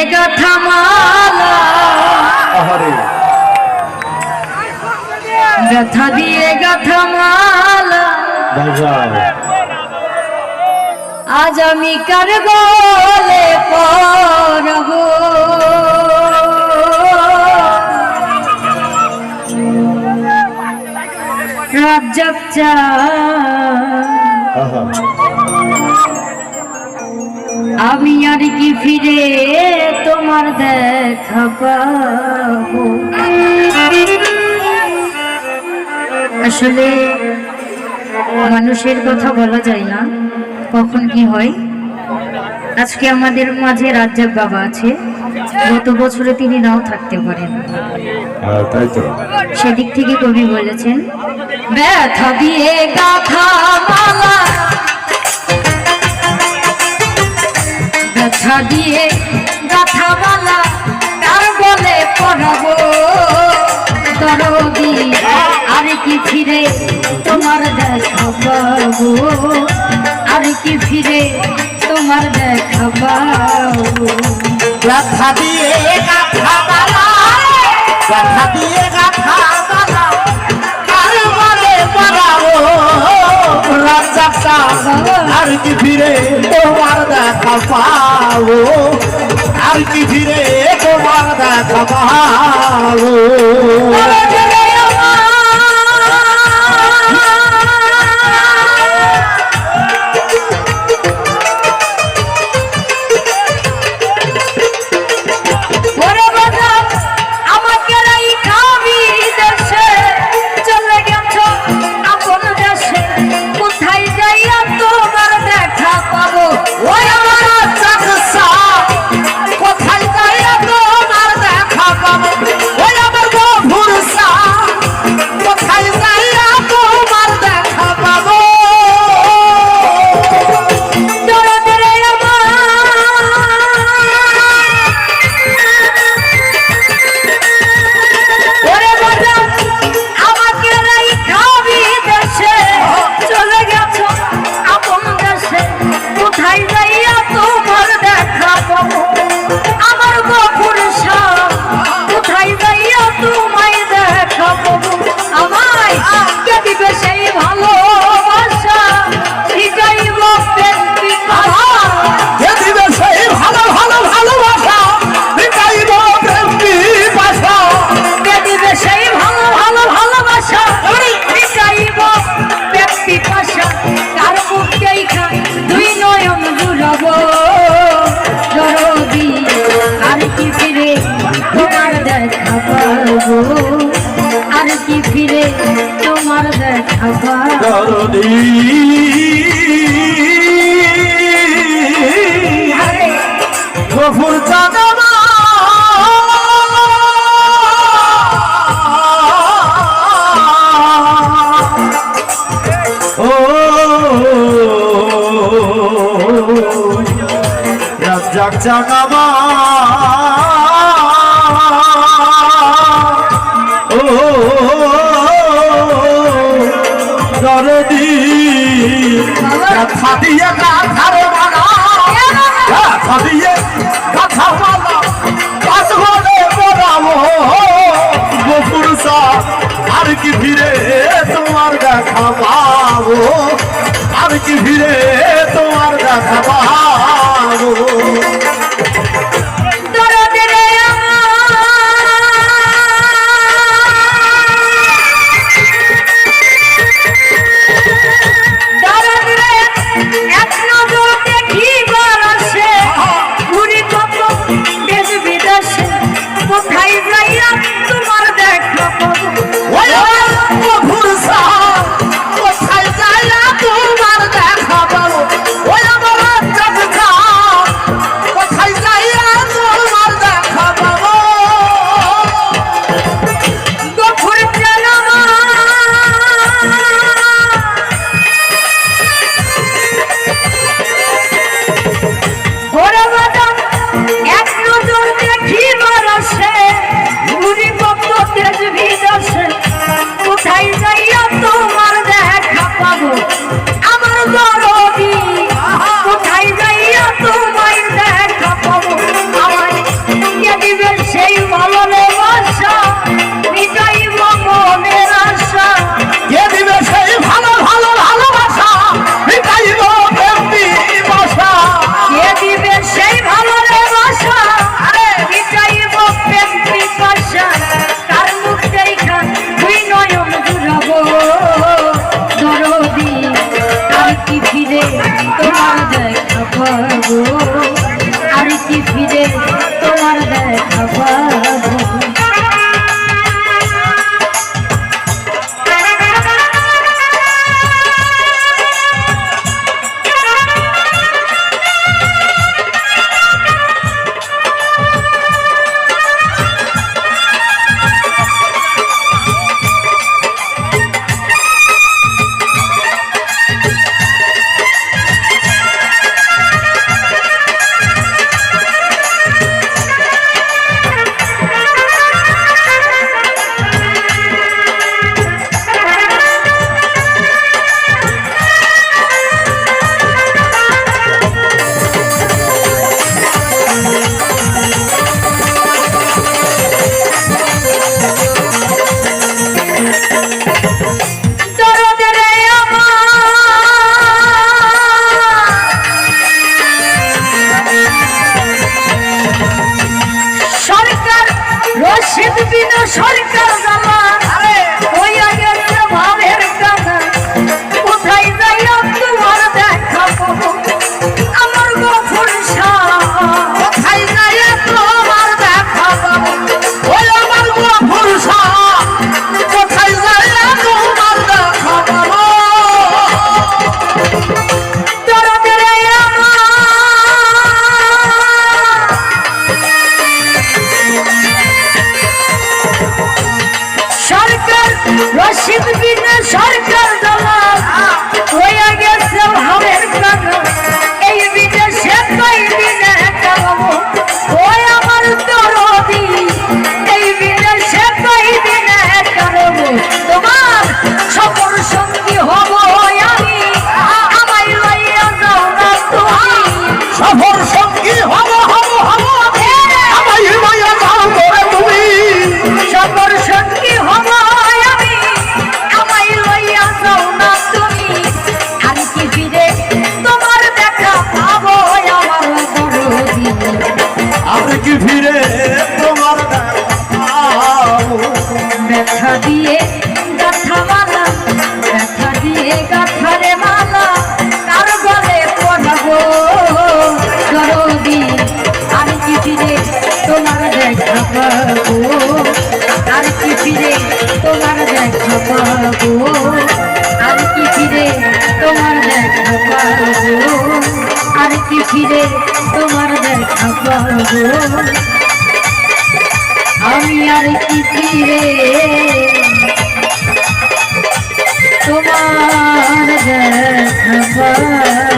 গাথা মালা ব্যথা দিয়ে গাথা মালা আজ আমি কার গলে পরব রাজ্জাক চা আমি আর কি ফিরে তোমার দেখা পাবো আসলে মানুষের কথা বলা যায় না কখন কি হয় আজকে আমাদের মাঝে রাজ্জাক বাবা আছে গত বছরে তিনি নাও থাকতে পারেন তাই তো সেদিক থেকে কবি বলেছেন ব্যথা দিয়ে গাথা মালা ব্যথা দিয়ে গাথা মালা কার বলে পড়াবো দরদি আর কি ফিরে তোমার দেখা পাবো আর কি ফিরে তোমার দেখা পাবো ব্যথা দিয়ে গাথা মালা ব্যথা দিয়ে গাথা মালা কার বলে পড়াবো রাজ্জাক চা আর কি ফিরে তোমার দেখা পাবো আর কি ফিরে তোমার দেখা পাবো আর কি ফিরে তোমার দেখা পাবো গফুর চাঁদমা ও রাজ্জাক চাঁদমা ব্যথা দিয়ে গাথার মালা ব্যথা দিয়ে গাথা মালা কাজ হলে পড়াবো গফুর চা আর কি ফিরে তোমার দেখা পাবো আর কি ফিরে তোমার দেখা পাবো দিয়ে তোমার দেখা পাবো। রশিদ বিনা সরকার জামা হইয়া গেছে ভাবের কানা, কোথায় যাইয়া তোমার দেখা পাবো আমার গফুর শাহ, কোথায় যাইয়া তোমার দেখা পাবো ওই আমার গফুর শাহ, কোথায় যাইয়া তোমার দেখা পাবো। দরদের রশিদ বিনা সরকার জামাল হইয়া গেছে ভাবের কানা, এই বিদেশে কই দিনে কামাবো ওই আমার দরদি, এই বিদেশে কই দিনে কামাবো তোমার সফর সঙ্গী হব আমি, আমায় লইয়া যাও না তুমি সফর সঙ্গী হব হব হব আমায় লইয়া যাও করে তুমি সফর সঙ্গী হব ফিরে তোমার ব্যথা দিয়ে গাথা মালা, ব্যথা দিয়ে গাথারে মালা কার গলে পড়াবো দরদি, আর কি ফিরে তোমার দেখা পাবো, আর কি ফিরে তোমার দেখা পাবো, আর কি ফিরে তোমার দেখা পাবো, আর কি ফিরে তোমার দেখা পাবো, আমি আর কি ফিরে তোমার দেখা পাবো।